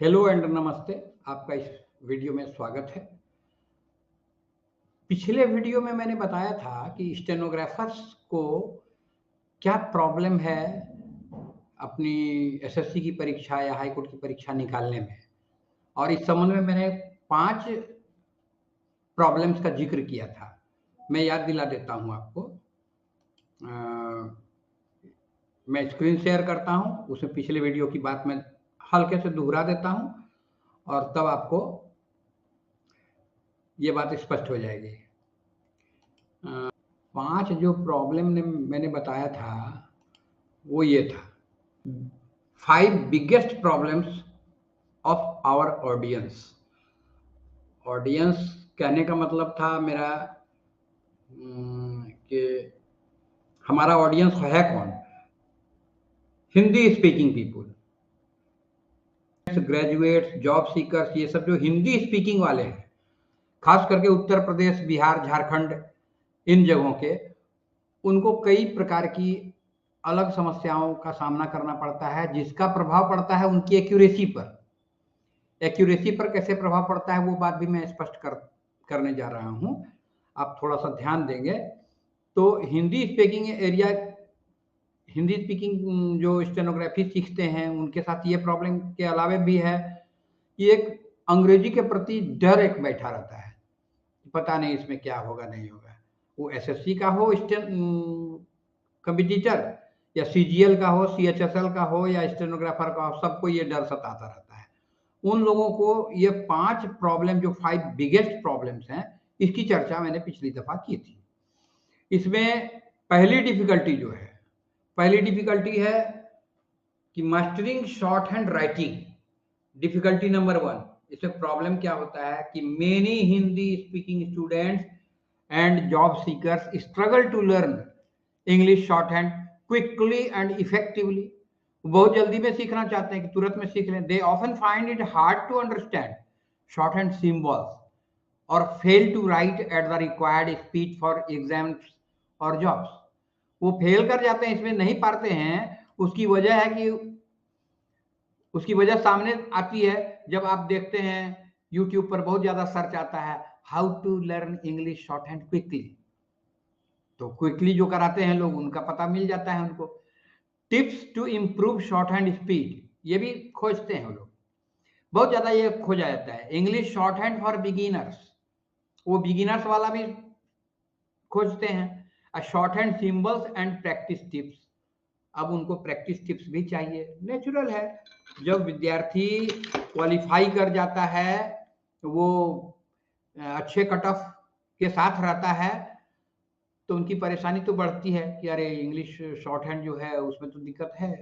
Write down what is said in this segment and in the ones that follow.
Hello and नमस्ते। आपका इस वीडियो में स्वागत है। पिछले वीडियो में मैंने बताया था कि स्टेनोग्राफर्स को क्या प्रॉब्लम है अपनी एसएससी की परीक्षा या हाई कोर्ट की परीक्षा निकालने में, और इस संबंध में मैंने 5 प्रॉब्लम्स का ज़िक्र किया था। मैं याद दिला देता हूँ आपको। मैं स्क्रीन शेयर करता हूँ, उसमें पिछले वीडियो की बात मैं हल्के से दोहरा देता हूँ और तब आपको ये बात स्पष्ट हो जाएगी। 5 जो प्रॉब्लम मैंने बताया था वो ये था, 5 biggest problems of our audience. Audience कहने का मतलब था मेरा कि हमारा ऑडियंस है कौन? Hindi speaking people, graduates, job seekers, ये सब जो हिंदी स्पीकिंग वाले हैं, खास करके उत्तर प्रदेश, बिहार, झारखंड, इन जगहों के, उनको कई प्रकार की अलग समस्याओं का सामना करना पड़ता है, जिसका प्रभाव पड़ता है उनकी एक्यूरेसी पर। एक्यूरेसी पर कैसे प्रभाव पड़ता है वो बात भी मैं स्पष्ट करने जा रहा हूँ। आप थोड़ा सा ध्यान देंगे तो Hindi speaking area, Hindi speaking जो स्टेनोग्राफी सीखते हैं उनके साथ ये प्रॉब्लम के अलावे भी है कि एक अंग्रेजी के प्रति डर एक बैठा रहता है, पता नहीं इसमें क्या होगा नहीं होगा। वो एसएससी का हो कंपटीटर, या सीजीएल का हो, सीएचएसएल का हो, या स्टेनोग्राफर का हो, सबको ये डर सताता रहता है। उन लोगों को ये 5 प्रॉब्लम, जो 5 बिगेस्ट प्रॉब्लम्स हैं, इसकी चर्चा मैंने पिछली दफा की थी। इसमें पहली डिफिकल्टी जो है, पहली डिफिकल्टी है कि mastering shorthand writing. Difficulty number 1, इसमें प्रॉब्लम क्या होता है कि many Hindi speaking students and job seekers struggle to learn English shorthand quickly and effectively. बहुत जल्दी में सीखना चाहते हैं कि तुरंत में सीख लें। They often find it hard to understand shorthand symbols और fail to write at the required speed for exams और जॉब्स। वो फेल कर जाते हैं, इसमें नहीं पाते हैं। उसकी वजह है कि उसकी वजह सामने आती है जब आप देखते हैं यूट्यूब पर बहुत ज्यादा सर्च आता है, how to learn English shorthand quickly. तो क्विकली जो कराते हैं लोग, उनका पता मिल जाता है उनको। Tips to improve shorthand speed, ये भी खोजते हैं लोग, बहुत ज्यादा ये खोजा जाता है। English short hand for beginners, वो बिगिनर्स वाला भी खोजते हैं। Short hand symbols and practice tips, अब उनको प्रैक्टिस टिप्स भी चाहिए। नेचुरल है, जब विद्यार्थी क्वालिफाई कर जाता है, वो अच्छे कट ऑफ के साथ रहता है, तो उनकी परेशानी तो बढ़ती है कि अरे इंग्लिश शॉर्ट हैंड जो है उसमें तो दिक्कत है।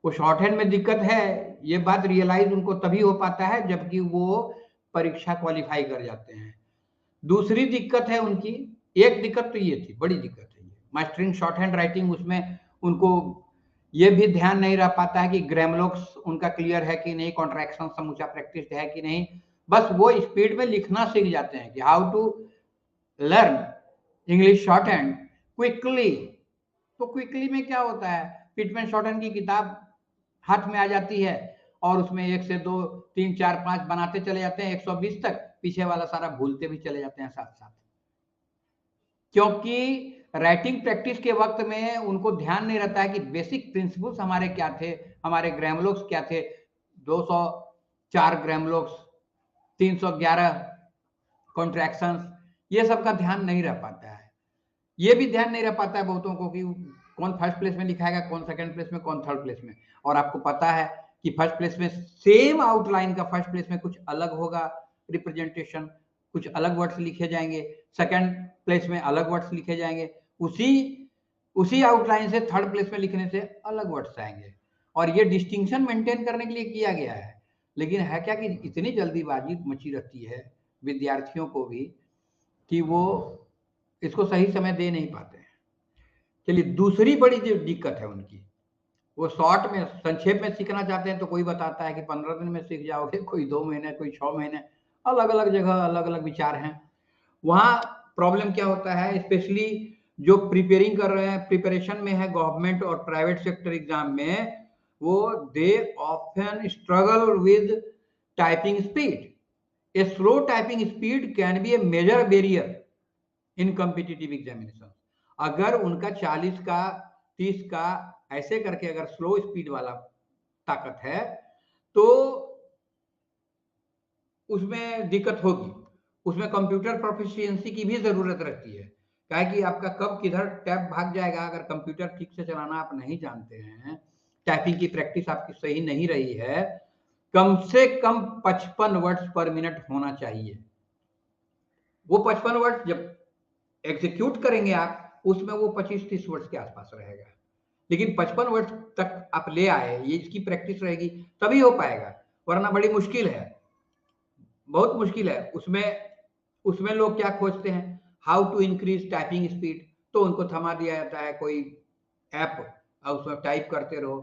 वो शॉर्ट हैंड में दिक्कत है, ये बात रियलाइज उनको तभी हो पाता है जबकि वो परीक्षा क्वालिफाई कर जाते हैं। दूसरी दिक्कत है उनकी, एक दिक्कत तो ये थी, बड़ी दिक्कत है ये मास्टरिंग शॉर्ट हैंड राइटिंग। उसमें उनको ये भी ध्यान नहीं रह पाता है कि ग्रामलोक्स उनका क्लियर है कि नहीं, कॉन्ट्रैक्शन समूचा प्रैक्टिस है कि नहीं। बस वो स्पीड में लिखना सीख जाते हैं कि how to learn English shorthand quickly. तो क्विकली में क्या होता है, पिटमैन शॉर्ट हैंड की किताब हाथ में आ जाती है और उसमें 1 से 2 3 4 5 बनाते चले जाते हैं 120 तक, पीछे वाला सारा भूलते भी चले जाते हैं साथ साथ। क्योंकि राइटिंग प्रैक्टिस के वक्त में उनको ध्यान नहीं रहता है कि बेसिक प्रिंसिपल्स हमारे क्या थे, हमारे ग्रामलोक्स क्या थे। 204 ग्रामलोक्स, 311 कॉन्ट्रैक्शंस, ये सब का ध्यान नहीं रह पाता है। ये भी ध्यान नहीं रह पाता है बहुतों को कि कौन फर्स्ट प्लेस में लिखाएगा, कौन सेकंड प्लेस में, कौन थर्ड प्लेस में। और आपको पता है कि फर्स्ट प्लेस में सेम आउटलाइन का फर्स्ट प्लेस में कुछ अलग होगा रिप्रेजेंटेशन, कुछ अलग वर्ड्स लिखे जाएंगे, सेकंड प्लेस में अलग वर्ड्स लिखे जाएंगे, उसी उसी आउटलाइन से थर्ड प्लेस में लिखने से अलग वर्ड्स आएंगे। और ये डिस्टिंक्शन मेंटेन करने के लिए किया गया है। लेकिन है क्या कि इतनी जल्दीबाजी मची रहती है विद्यार्थियों को भी कि वो इसको सही समय दे नहीं पाते हैं। चलिए, दूसरी बड़ी जो दिक्कत है उनकी, वो शॉर्ट में संक्षेप में सीखना चाहते हैं तो कोई बताता है कि 15 दिन में सीख जाओगे, कोई 2 महीने, कोई 6 महीने। अलग अलग जगह अलग अलग विचार हैं। वहाँ प्रॉब्लम क्या होता है, स्पेशली जो प्रिपेयरिंग कर रहे हैं, प्रिपरेशन में है गवर्नमेंट और प्राइवेट सेक्टर एग्जाम में, वो they often struggle with typing speed. A slow typing speed can be a major barrier in competitive examination. अगर उनका 40 का 30 का ऐसे करके अगर स्लो स्पीड वाला ताकत है तो उसमें दिक्कत होगी, उसमें कंप्यूटर प्रोफिशिएंसी की भी जरूरत रहती है। क्या कि आपका कब किधर टैब भाग जाएगा, अगर कंप्यूटर ठीक से चलाना आप नहीं जानते हैं, टाइपिंग की प्रैक्टिस आपकी सही नहीं रही है, कम से कम 55 वर्ड्स पर मिनट होना चाहिए। वो 55 वर्ड्स जब एग्जीक्यूट करेंगे आप, उसमें वो 25-30 वर्ड्स के आसपास रहेगा। लेकिन 55 वर्ड्स तक आप ले आए, ये इसकी प्रैक्टिस रहेगी तभी हो पाएगा, वरना बड़ी मुश्किल है, बहुत मुश्किल है। उसमें लोग क्या खोजते हैं, how to increase typing speed, तो उनको थमा दिया जाता है कोई ऐप और उसमें टाइप करते रहो,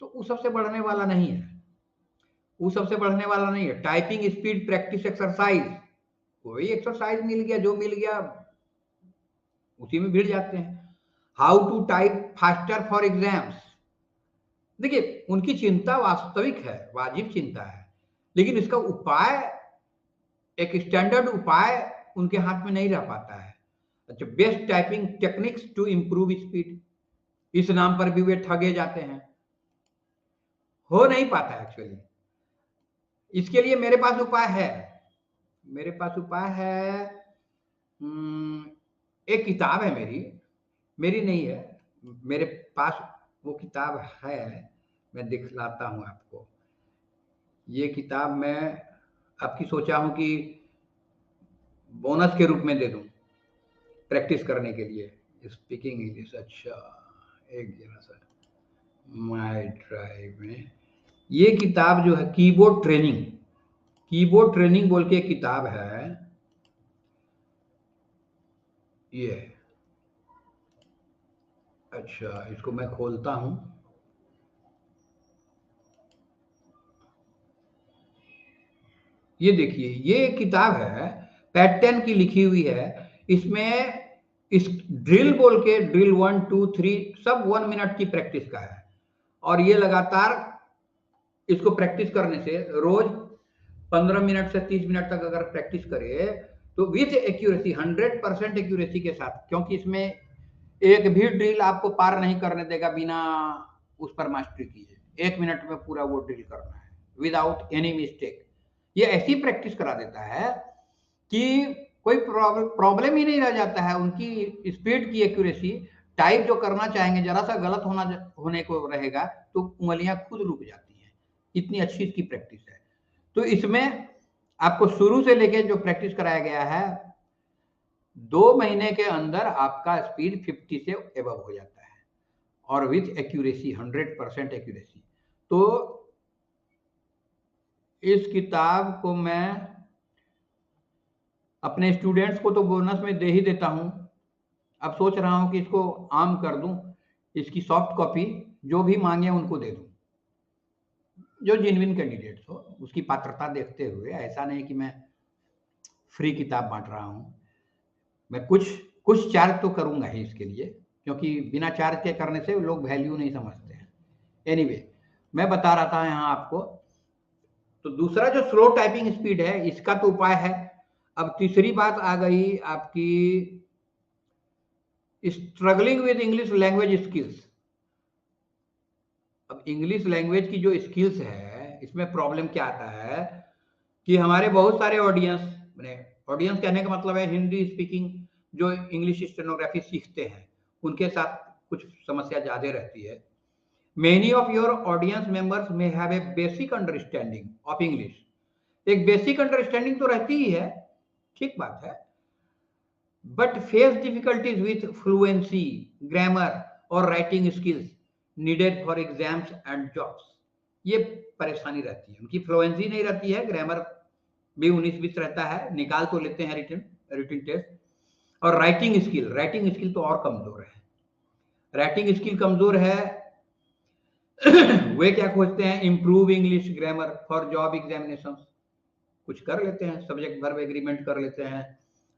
तो वो सबसे बढ़ने वाला नहीं है, वो सबसे बढ़ने वाला नहीं है। टाइपिंग स्पीड प्रैक्टिस एक्सरसाइज, कोई एक्सरसाइज मिल गया, जो मिल गया उसी में भिड़ जाते हैं। How to type faster for exams, देखिए उनकी चिंता वास्तविक है, वाजिब चिंता है, लेकिन इसका उपाय, एक स्टैंडर्ड उपाय उनके हाथ में नहीं रह पाता है। अच्छा, best typing techniques to improve speed, इस नाम पर भी वे ठगे जाते हैं, हो नहीं पाता एक्चुअली। इसके लिए मेरे पास उपाय है, मेरे पास उपाय है। एक किताब है मेरी नहीं है, मेरे पास वो किताब है, मैं दिखलाता हूं आपको। ये किताब मैं आपकी सोचा हूं कि बोनस के रूप में दे दूं प्रैक्टिस करने के लिए स्पीकिंग इंग्लिश। अच्छा, एक जरा सा माय ड्राइव में ये किताब जो है, कीबोर्ड ट्रेनिंग बोल के एक किताब है, ये। अच्छा, इसको मैं खोलता हूं। ये देखिए, ये एक किताब है, पैटर्न की लिखी हुई है। इसमें इस ड्रिल बोल के, ड्रिल 1 2 3 सब 1 मिनट की प्रैक्टिस का है, और ये लगातार इसको प्रैक्टिस करने से रोज 15 मिनट से 30 मिनट तक अगर प्रैक्टिस करे तो विथ एक्यूरेसी, 100% एक्यूरेसी के साथ, क्योंकि इसमें एक भी ड्रिल आपको पार नहीं करने देगा बिना उस पर मास्टरी किए। 1 मिनट में पूरा वो ड्रिल करना है विदाउट एनी मिस्टेक। ये ऐसी प्रैक्टिस करा देता है कि कोई प्रॉब्लम ही नहीं रह जाता है। उनकी स्पीड की एक्यूरेसी, टाइप जो करना चाहेंगे जरा सा गलत होने को रहेगा तो उंगलियां खुद रुक जाती हैं, इतनी अच्छी इसकी प्रैक्टिस है। तो इसमें आपको शुरू से लेके जो प्रैक्टिस कराया गया है, 2 महीने के अंदर आपका स्पीड 50 से एबव हो जाता है, और विथ एक्यूरेसी, 100% एक्यूरेसी। तो इस किताब को मैं अपने स्टूडेंट्स को तो बोनस में दे ही देता हूं, अब सोच रहा हूं कि इसको आम कर दूं, इसकी सॉफ्ट कॉपी जो भी मांगे उनको दे दूं, जो जेन्युइन कैंडिडेट्स हो, उसकी पात्रता देखते हुए। ऐसा नहीं कि मैं फ्री किताब बांट रहा हूं, मैं कुछ चार्ज तो करूंगा ही इसके लिए, क्योंकि बिना चार्ज के करने से लोग वैल्यू नहीं समझते हैं। एनीवे, मैं बता रहा था यहाँ आपको। तो दूसरा जो स्लो टाइपिंग स्पीड है, इसका तो उपाय है। अब तीसरी बात आ गई आपकी struggling with English language skills. अब इंग्लिश लैंग्वेज की जो स्किल्स है, इसमें प्रॉब्लम क्या आता है कि हमारे बहुत सारे ऑडियंस कहने का मतलब है हिंदी स्पीकिंग जो इंग्लिश स्टेनोग्राफी सीखते हैं, उनके साथ कुछ समस्या ज्यादा रहती है। Many of your audience members may have a basic understanding of English, एक बेसिक अंडरस्टैंडिंग तो रहती ही है, ठीक बात है, but face difficulties with fluency, grammar और writing skills needed for exams and jobs. ये परेशानी रहती है, उनकी फ्लुएंसी नहीं रहती है, ग्रामर भी 19-20 रहता है, निकाल तो लेते हैं रिटन टेस्ट, और राइटिंग स्किल तो और कमजोर है। राइटिंग स्किल कमजोर है, वे क्या खोजते हैं, improve English grammar for job examination, कुछ कर लेते हैं, सब्जेक्ट वर्ब एग्रीमेंट कर लेते हैं,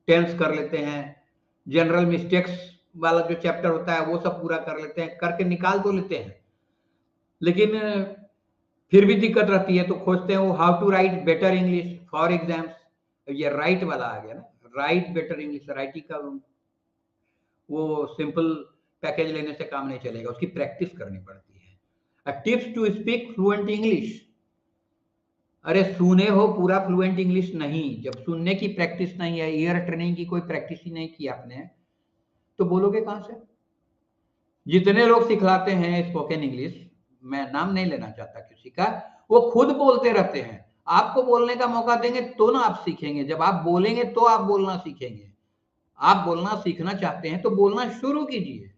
टेंस कर लेते हैं, जनरल मिस्टेक्स वाला जो चैप्टर होता है वो सब पूरा कर लेते हैं, करके निकाल तो लेते हैं, लेकिन फिर भी दिक्कत रहती है, तो खोजते हैं वो how to write better English for exams. ये राइट वाला आ गया ना, राइट बेटर इंग्लिश, राइटिंग का वो सिंपल पैकेज लेने से काम नहीं चलेगा, उसकी प्रैक्टिस करनी पड़ती है। Tips to speak fluent English. अरे सुने हो पूरा फ्लुएंट इंग्लिश नहीं, जब सुनने की प्रैक्टिस नहीं है, ईयर ट्रेनिंग की कोई प्रैक्टिस ही नहीं की आपने, तो बोलोगे कहां से? जितने लोग सिखलाते हैं स्पोकन इंग्लिश, मैं नाम नहीं लेना चाहता किसी का, वो खुद बोलते रहते हैं। आपको बोलने का मौका देंगे तो ना आप सीखेंगे, जब आप बोलेंगे तो आप बोलना सीखेंगे। आप बोलना सीखना चाहते हैं तो बोलना शुरू कीजिए,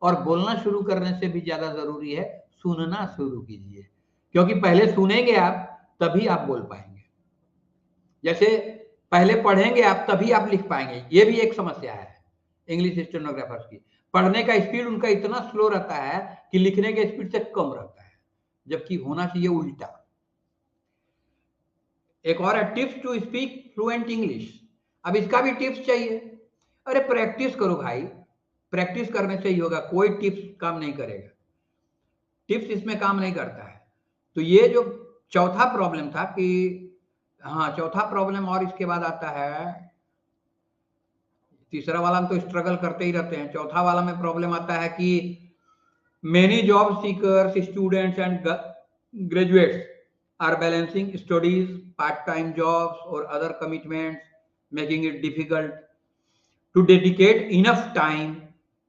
और बोलना शुरू करने से भी ज्यादा जरूरी है सुनना शुरू कीजिए, क्योंकि पहले सुनेंगे आप तभी आप बोल पाएंगे। जैसे पहले पढ़ेंगे आप तभी आप लिख पाएंगे, ये भी एक समस्या है इंग्लिश स्टेनोग्राफर्स की। पढ़ने का स्पीड उनका इतना स्लो रहता है कि लिखने के स्पीड से कम रहता है, जबकि होना चाहिए उल्टा। एक और है tips to speak fluent English. अब इसका भी टिप्स चाहिए। अरे प्रैक्टिस करो भाई, प्रैक्टिस करने से ही होगा, कोई टिप्स काम नहीं करेगा, टिप्स इसमें काम नहीं करता है। तो ये जो चौथा प्रॉब्लम था कि, हाँ चौथा प्रॉब्लम, और इसके बाद आता है तीसरा वाला में तो स्ट्रगल करते ही रहते हैं, चौथा वाला में प्रॉब्लम आता है कि many job seekers students and graduates are balancing studies, part-time jobs or other commitments, making it difficult to dedicate enough time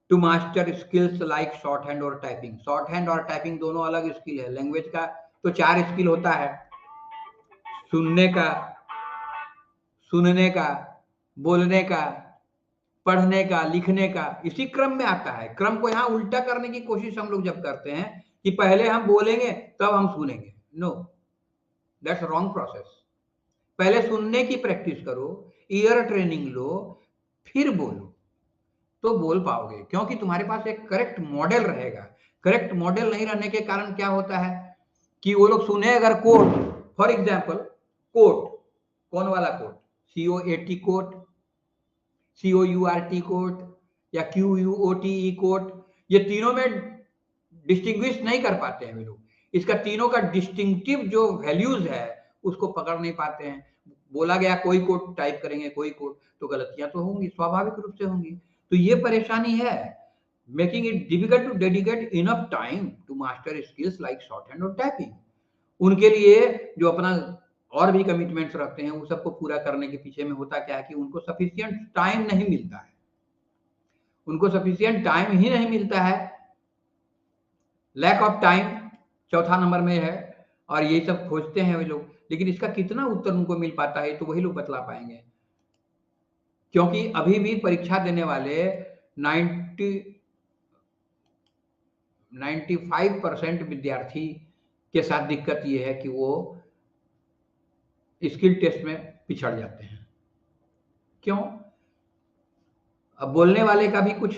to master skills like shorthand or typing. Shorthand और typing दोनों अलग skill है। Language का तो 4 skill होता है, सुनने का, बोलने का, पढ़ने का, लिखने का, इसी क्रम में आता है। क्रम को यहाँ उल्टा करने की कोशिश हम लोग जब करते हैं कि पहले हम बोलेंगे तब हम सुनेंगे, नो, दैट्स रॉन्ग प्रोसेस। पहले सुनने की प्रैक्टिस करो, ईयर ट्रेनिंग लो, फिर बोलो, तो बोल पाओगे, क्योंकि तुम्हारे पास एक करेक्ट मॉडल रहेगा। करेक्ट मॉडल नहीं रहने के कारण क्या होता है कि वो लोग सुने अगर कोट, फॉर एग्जाम्पल कोट, कौन वाला coat, COAT coat, COURT court, या QUOTE कोट, ये तीनों में डिस्टिंग्विश नहीं कर पाते हैं वे लोग। इसका तीनों का डिस्टिंक्टिव जो वैल्यूज है उसको पकड़ नहीं पाते हैं। बोला गया कोई कोड टाइप करेंगे कोई कोड, तो गलतियां तो होंगी, स्वाभाविक रूप से होंगी। तो ये परेशानी है, making it difficult to dedicate enough time to master skills like shorthand और टाइपिंग। उनके लिए जो अपना और भी कमिटमेंट्स रखते हैं, वो सबको पूरा करने के पीछे में होता क्या है कि उनको सफिशिएंट टाइम नहीं मिलता है, उनको सफिशिएंट टाइम ही नहीं मिलता है। लैक ऑफ टाइम चौथा नंबर में है, और ये सब खोजते हैं वे लोग, लेकिन इसका कितना उत्तर उनको मिल पाता है तो वही लोग बतला पाएंगे। क्योंकि अभी भी परीक्षा देने वाले 95% विद्यार्थी के साथ दिक्कत ये है कि वो स्किल टेस्ट में पिछड़ जाते हैं। क्यों? अब बोलने वाले का भी कुछ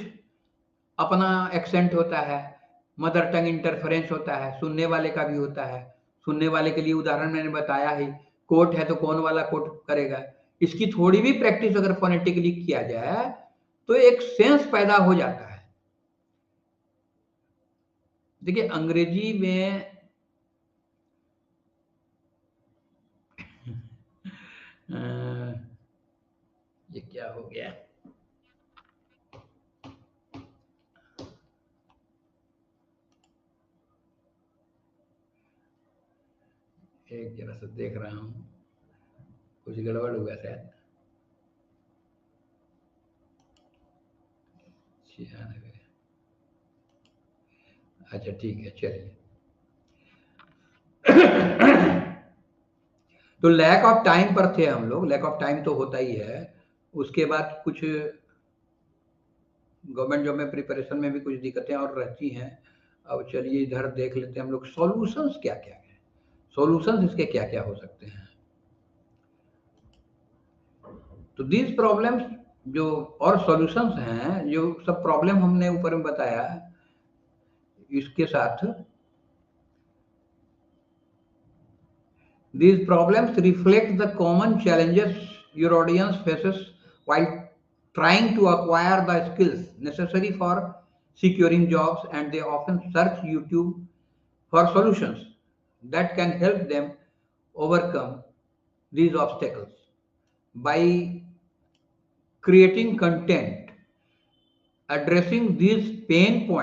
अपना एक्सेंट होता है, मदर टंग इंटरफेरेंस होता है, सुनने वाले का भी होता है। सुनने वाले के लिए उदाहरण मैंने बताया ही, कोट है तो कौन वाला कोट करेगा। इसकी थोड़ी भी प्रैक्टिस अगर फोनेटिकली किया जाए तो एक सेंस पैदा हो जाता है। देखिए अंग्रेजी में ये क्या हो गया, एक जरा सा देख रहा हूं, कुछ गड़बड़ हुआ शायद। 96, अच्छा ठीक है चलिए। तो लैक ऑफ टाइम पर थे हम लोग, लैक ऑफ टाइम तो होता ही है। उसके बाद कुछ गवर्नमेंट जॉब में प्रिपरेशन में भी कुछ दिक्कतें और रहती हैं। अब चलिए इधर देख लेते हैं हम लोग सॉल्यूशंस क्या क्या है, सॉल्यूशंस इसके क्या क्या हो सकते हैं। तो दीज प्रॉब्लम्स जो और सॉल्यूशंस हैं, जो सब प्रॉब्लम हमने ऊपर में बताया, इसके साथ these problems reflect the common challenges your audience faces while trying to acquire the skills necessary for securing jobs, and they often search YouTube for solutions that can help them overcome these obstacles by creating content addressing these painful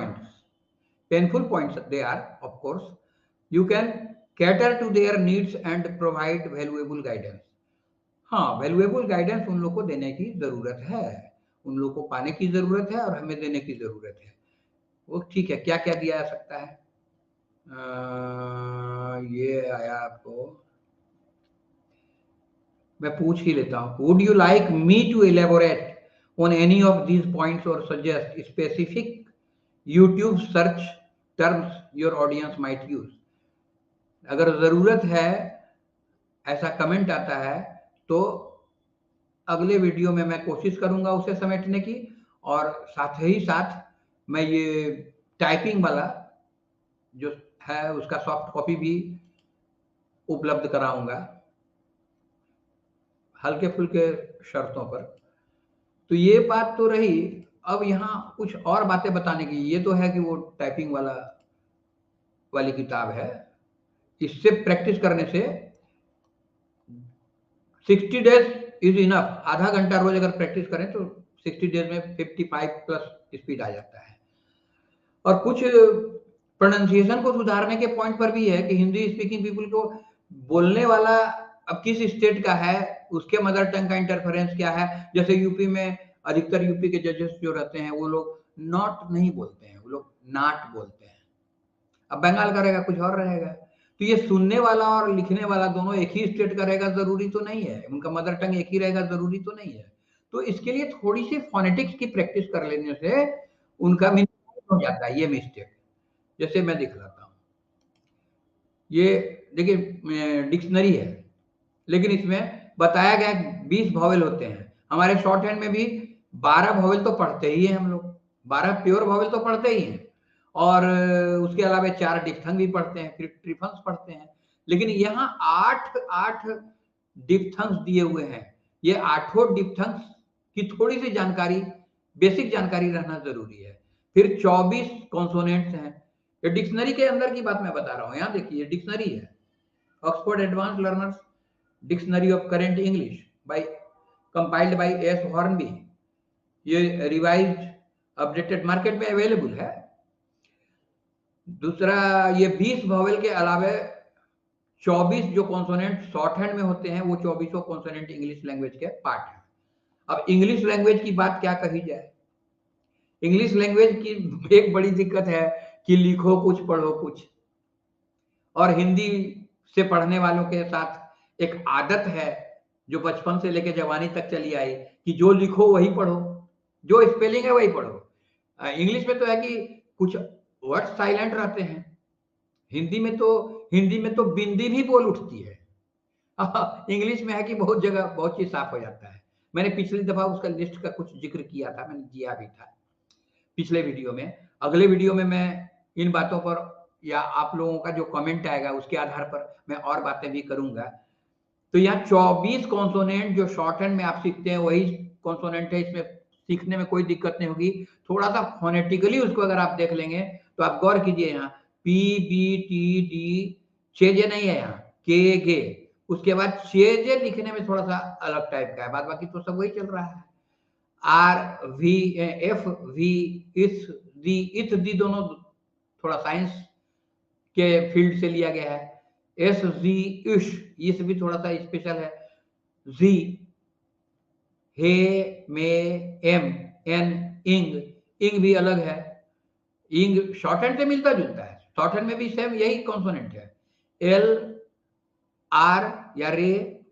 points they are, of course. You can cater to their needs and provide valuable guidance. हाँ, valuable guidance उन लोग को देने की जरूरत है, उन लोग को पाने की जरूरत है और हमें देने की जरूरत है। वो ठीक है, क्या क्या दिया जा सकता है? ये आया आपको, मैं पूछ ही लेता हूँ। Would you like me to elaborate on any of these points और suggest specific YouTube search terms your audience might use? अगर जरूरत है, ऐसा कमेंट आता है, तो अगले वीडियो में मैं कोशिश करूंगा उसे समेटने की, और साथ ही साथ मैं ये टाइपिंग वाला जो है उसका सॉफ्ट कॉपी भी उपलब्ध कराऊंगा, हल्के फुल्के शर्तों पर। तो ये बात तो रही। अब यहाँ कुछ और बातें बताने की, ये तो है कि वो टाइपिंग वाली किताब है, इससे प्रैक्टिस करने से 60 डेज इज इनफ। आधा घंटा रोज अगर प्रैक्टिस करें तो 60 डेज में 55 प्लस स्पीड आ जाता है। और कुछ प्रोनाउंसिएशन को सुधारने के पॉइंट पर भी है कि हिंदी स्पीकिंग पीपल को बोलने वाला अब किस स्टेट का है, उसके मदर टंग का इंटरफेरेंस क्या है। जैसे यूपी में अधिकतर यूपी के जजेस जो रहते हैं वो लोग नॉट नहीं बोलते हैं, वो लोग नाट बोलते हैं। अब बंगाल का रहेगा कुछ और रहेगा। तो ये सुनने वाला और लिखने वाला दोनों एक ही स्टेट का रहेगा जरूरी तो नहीं है, उनका मदर टंग एक ही रहेगा जरूरी तो नहीं है। तो इसके लिए थोड़ी सी फोनेटिक्स की प्रैक्टिस कर लेने से उनका मिनिमाइज हो जाता है ये मिस्टेक। जैसे मैं दिख रहा हूँ, ये देखिए डिक्शनरी है, लेकिन इसमें बताया गया 20 वॉवेल होते हैं। हमारे शॉर्ट हैंड में भी 12 वॉवेल तो पढ़ते ही हैं हम लोग, 12 प्योर वॉवेल तो पढ़ते ही हैं, और उसके अलावा 4 डिप्थंग भी पढ़ते हैं, फिर ट्रिफंग्स पढ़ते हैं। लेकिन यहाँ 8 डिप्थंग्स दिए हुए हैं। ये 8 डिप्थंग्स की थोड़ी सी जानकारी, बेसिक जानकारी रहना जरूरी है। फिर 24 कॉन्सोनेंट्स हैं। ये डिक्शनरी के अंदर की बात मैं बता रहा हूँ। यहाँ देखिए डिक्शनरी है, Oxford advance learners dictionary of current English compiled by S Hornby. ये रिवाइज्ड अपडेटेड मार्केट में अवेलेबल है। दूसरा, ये 20 वॉवेल के अलावा 24 जो कॉन्सोनेंट शॉर्ट हैंड में होते हैं वो 24 कॉन्सोनेंट इंग्लिश लैंग्वेज के पार्ट हैं। अब इंग्लिश लैंग्वेज की बात क्या कही जाए। इंग्लिश लैंग्वेज की एक बड़ी दिक्कत है कि लिखो कुछ पढ़ो कुछ, और हिंदी से पढ़ने वालों के साथ एक आदत है जो बचपन से लेकर जवानी तक चली आई कि जो लिखो वही पढ़ो, जो स्पेलिंग है वही पढ़ो। इंग्लिश में तो है कि कुछ वर्ड साइलेंट रहते हैं, हिंदी में तो बिंदी भी बोल उठती है। इंग्लिश में है कि बहुत जगह बहुत चीज साफ हो जाता है। मैंने पिछली दफा उसका लिस्ट का कुछ जिक्र किया था, मैंने दिया भी था पिछले वीडियो में। अगले वीडियो में मैं इन बातों पर या आप लोगों का जो कमेंट आएगा उसके आधार पर मैं और बातें भी करूंगा। तो यहाँ 24 कॉन्सोनेंट जो शॉर्ट हैंड में आप सीखते हैं वही कॉन्सोनेंट है, इसमें सीखने में कोई दिक्कत नहीं होगी। थोड़ा सा फोनेटिकली उसको अगर आप देख लेंगे तो आप गौर कीजिए, यहाँ पी बी टी डी 6 जे नहीं है, यहाँ के गे, उसके बाद 6 जे लिखने में थोड़ा सा अलग टाइप का है, बाद बाकी तो सब वही चल रहा है। आर वी एफ वी इस दी इथ दी दोनों थोड़ा साइंस के फील्ड से लिया गया है। एस जी इश, इस भी थोड़ा सा स्पेशल है। जी हे मे एम एन इंग, इंग भी अलग है। इंग शॉर्ट हैंड से मिलता जुलता है, शॉर्ट हैंड में भी सेम यही कॉन्सोनेंट है। एल आर या रे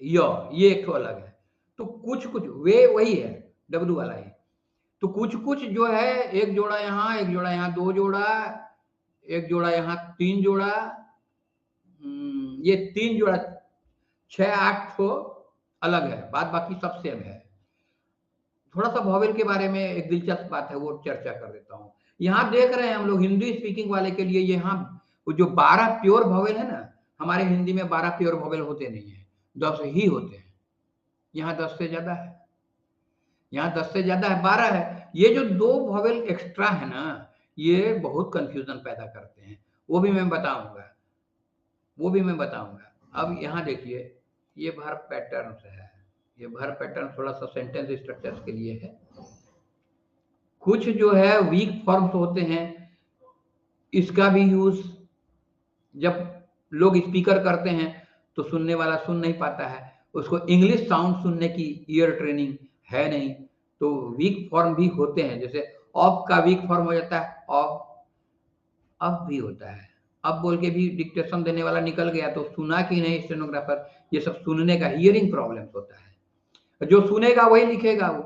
यो, ये एक तो अलग है। तो कुछ कुछ वे वही है, डब्ल्यू वाला ही। तो कुछ कुछ जो है, एक जोड़ा यहाँ, एक जोड़ा यहाँ, 2 जोड़ा, एक जोड़ा यहाँ, 3 जोड़ा, ये 3 जोड़ा, 6-8 तो अलग है, बाद बाकी सब सेम है। थोड़ा सा वॉवेल के बारे में एक दिलचस्प बात है, वो चर्चा कर देता हूँ। यहाँ देख रहे हैं हम लोग हिंदी स्पीकिंग वाले के लिए, यहाँ जो 12 प्योर वॉवेल है ना, हमारे हिंदी में 12 प्योर वॉवेल होते नहीं है, 10 ही होते हैं। यहाँ 10 से ज्यादा है, यहाँ 10 से ज्यादा है, 12 है। ये जो 2 वॉवेल एक्स्ट्रा है ना, ये बहुत कंफ्यूजन पैदा करते हैं। वो भी मैं बताऊंगा, वो भी मैं बताऊंगा। अब यहाँ देखिए, ये वर्ब पैटर्न्स है, ये वर्ब पैटर्न थोड़ा सा सेंटेंस स्ट्रक्चर्स के लिए है। कुछ जो है वीक फॉर्म्स होते हैं, इसका भी यूज जब लोग स्पीकर करते हैं तो सुनने वाला सुन नहीं पाता है, उसको इंग्लिश साउंड सुनने की ईयर ट्रेनिंग है नहीं, तो वीक फॉर्म भी होते हैं। जैसे ऑफ का वीक फॉर्म हो जाता है ऑफ, अब भी होता है, अब बोल के भी डिक्टेशन देने वाला निकल गया तो सुना कि नहीं स्टेनोग्राफर, ये सब सुनने का हियरिंग प्रॉब्लम होता है। जो सुनेगा वही लिखेगा वो।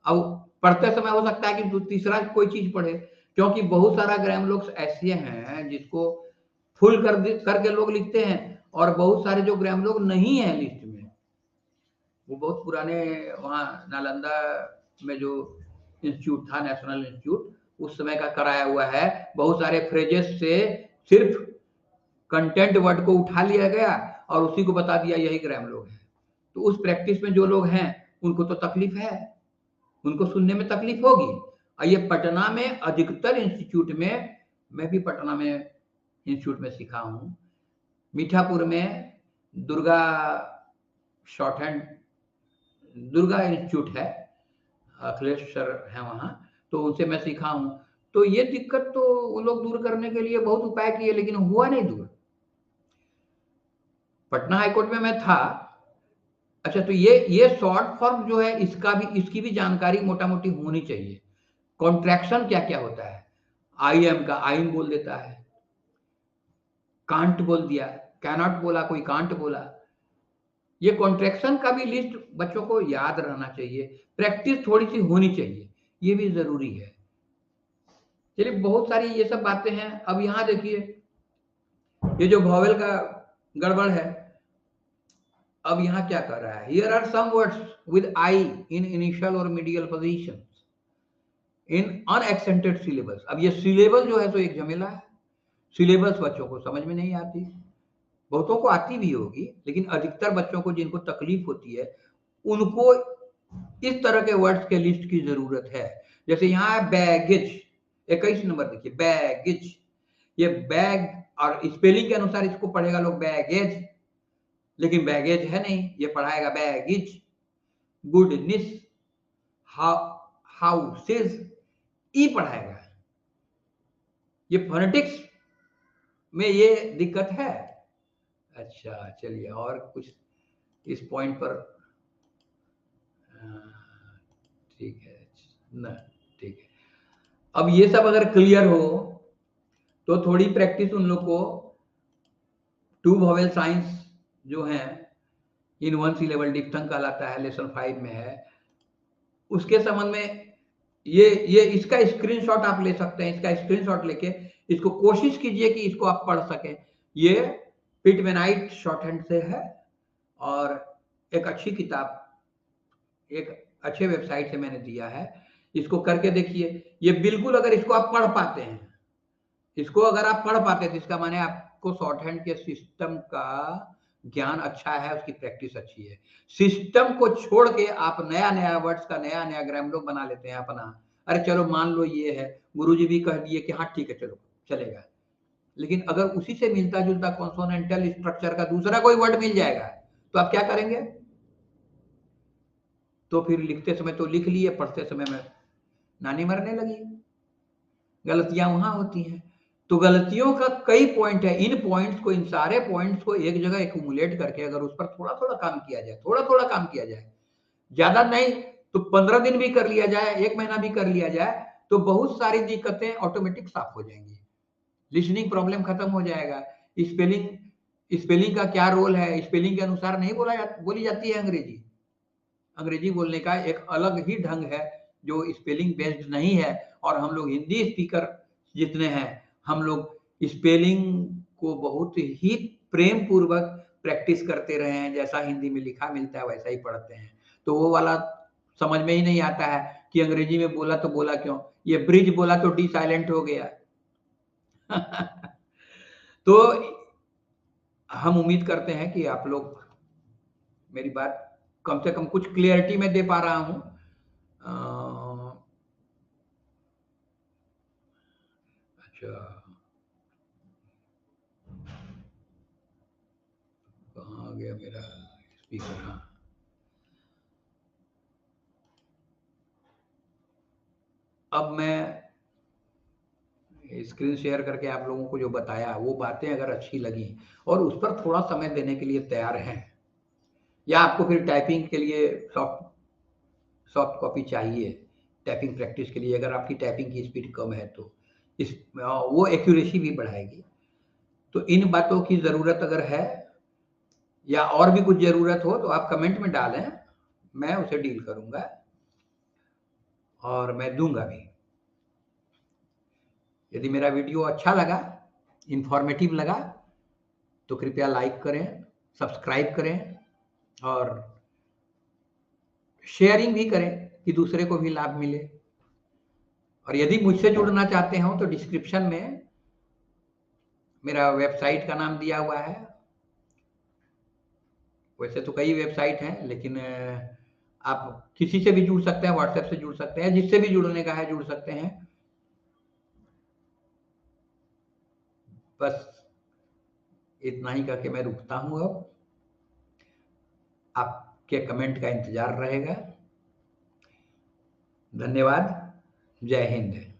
अब पढ़ते समय हो सकता है कि तीसरा कोई चीज पढ़े, क्योंकि बहुत सारा ग्राम लोग ऐसे हैं जिसको फुल करके लोग लिखते हैं, और बहुत सारे जो ग्राम लोग नहीं है लिस्ट में, वो बहुत पुराने वहाँ नालंदा में जो इंस्टीट्यूट था, नेशनल इंस्टीट्यूट, उस समय का कराया हुआ है। बहुत सारे फ्रेजेस से सिर्फ कंटेंट वर्ड को उठा लिया गया और उसी को बता दिया यही ग्राम लोग हैं। तो उस प्रैक्टिस में जो लोग हैं उनको तो तकलीफ है, उनको सुनने में तकलीफ होगी। और ये पटना में अधिकतर इंस्टीट्यूट में, मैं भी पटना में इंस्टीट्यूट में सीखा हूँ, मीठापुर में Durga short hand Durga institute है, अखिलेश सर है वहाँ, तो उनसे मैं सीखा हूँ। तो ये दिक्कत तो वो लोग दूर करने के लिए बहुत उपाय किए, लेकिन हुआ नहीं दूर। पटना हाईकोर्ट में मैं था। अच्छा, तो ये शॉर्ट फॉर्म जो है, इसकी भी जानकारी मोटा मोटी होनी चाहिए। कॉन्ट्रैक्शन क्या क्या होता है, आई एम का आई एम बोल देता है, कांट बोल दिया, कैनॉट बोला, कोई कांट बोला। ये कॉन्ट्रैक्शन का भी लिस्ट बच्चों को याद रहना चाहिए, प्रैक्टिस थोड़ी सी होनी चाहिए, ये भी जरूरी है। चलिए, बहुत सारी ये सब बातें हैं। अब यहाँ देखिए, ये जो वॉवेल का गड़बड़ है, अब यहाँ क्या कर रहा है, here are some words with I in initial और medial position in unaccented syllables. अब ये सिलेबस जो है तो एक झमेला है, सिलेबस बच्चों को समझ में नहीं आती, बहुतों को आती भी होगी, लेकिन अधिकतर बच्चों को जिनको तकलीफ होती है उनको इस तरह के वर्ड्स के लिस्ट की जरूरत है। जैसे यहाँ है बैगेज, 21 नंबर देखिए, बैगेज, ये बैग, और स्पेलिंग के अनुसार इसको पढ़ेगा लोग बैगेज, लेकिन बैगेज है नहीं, ये पढ़ाएगा बैगेज। गुडनेस, हाउसेज, ई पढ़ाएगा। ये फोनेटिक्स में ये दिक्कत है। अच्छा चलिए, और कुछ इस पॉइंट पर, ठीक है ना, ठीक है। अब ये सब अगर क्लियर हो तो थोड़ी प्रैक्टिस उन लोग को, टू वॉवेल साइंस जो है इन वन सी लेवल डिप्थंग कहलाता है, लेसन 5 में है, उसके संबंध में ये इसका स्क्रीनशॉट आप ले सकते हैं। इसका स्क्रीनशॉट लेके इसको कोशिश कीजिए कि इसको आप पढ़ सकें। ये पिटमेनाइट शॉर्ट हैंड से है, और एक अच्छी किताब, एक अच्छे वेबसाइट से मैंने दिया है, इसको करके देखिए। ये बिल्कुल, अगर इसको आप पढ़ पाते हैं, इसको अगर आप पढ़ पाते हैं तो इसका माने आपको शॉर्ट हैंड के सिस्टम का ज्ञान अच्छा है, उसकी प्रैक्टिस अच्छी है। सिस्टम को छोड़ के आप नया नया वर्ड्स का नया नया ग्रामर बना लेते हैं अपना। अरे चलो मान लो ये है, गुरुजी भी कह दिए कि हाँ ठीक है चलो चलेगा, लेकिन अगर उसी से मिलता जुलता कॉन्सोनेंटल स्ट्रक्चर का दूसरा कोई वर्ड मिल जाएगा तो आप क्या करेंगे? तो फिर लिखते समय तो लिख लिए, पढ़ते समय में नानी मरने लगी, गलतियां वहां होती हैं। तो गलतियों का कई पॉइंट है, इन पॉइंट्स को, इन सारे पॉइंट्स को एक जगह एक्यूमुलेट करके अगर उस पर थोड़ा थोड़ा काम किया जाए, थोड़ा थोड़ा काम किया जाए, ज्यादा नहीं तो 15 दिन भी कर लिया जाए, 1 महीना भी कर लिया जाए, तो बहुत सारी दिक्कतें ऑटोमेटिक साफ हो जाएंगी। लिसनिंग प्रॉब्लम खत्म हो जाएगा। स्पेलिंग का क्या रोल है, स्पेलिंग के अनुसार नहीं बोली जाती है अंग्रेजी। अंग्रेजी बोलने का एक अलग ही ढंग है जो स्पेलिंग बेस्ड नहीं है, और हम लोग हिंदी स्पीकर जितने हैं, हम लोग स्पेलिंग को बहुत ही प्रेम पूर्वक प्रैक्टिस करते रहे हैं। जैसा हिंदी में लिखा मिलता है वैसा ही पढ़ते हैं, तो वो वाला समझ में ही नहीं आता है कि अंग्रेजी में बोला तो बोला क्यों, ये ब्रिज बोला तो डी साइलेंट हो गया। तो हम उम्मीद करते हैं कि आप लोग मेरी बात कम से कम कुछ क्लियरिटी में दे पा रहा हूं। अच्छा, गया मेरा स्पीकर। हाँ, अब मैं स्क्रीन शेयर करके आप लोगों को जो बताया वो बातें अगर अच्छी लगी और उस पर थोड़ा समय देने के लिए तैयार हैं, या आपको फिर टाइपिंग के लिए सॉफ्ट कॉपी चाहिए टाइपिंग प्रैक्टिस के लिए, अगर आपकी टाइपिंग की स्पीड कम है तो वो एक्यूरेसी भी बढ़ाएगी। तो इन बातों की ज़रूरत अगर है या और भी कुछ ज़रूरत हो तो आप कमेंट में डालें, मैं उसे डील करूँगा और मैं दूँगा भी। यदि मेरा वीडियो अच्छा लगा, इन्फॉर्मेटिव लगा, तो कृपया लाइक करें, सब्सक्राइब करें और शेयरिंग भी करें कि दूसरे को भी लाभ मिले। और यदि मुझसे जुड़ना चाहते हो तो डिस्क्रिप्शन में मेरा वेबसाइट का नाम दिया हुआ है। वैसे तो कई वेबसाइट हैं, लेकिन आप किसी से भी जुड़ सकते हैं, व्हाट्सएप से जुड़ सकते हैं, जिससे भी जुड़ने का है जुड़ सकते हैं। बस इतना ही करके मैं रुकता हूँ अब। आपके कमेंट का इंतजार रहेगा। धन्यवाद। जय हिंद।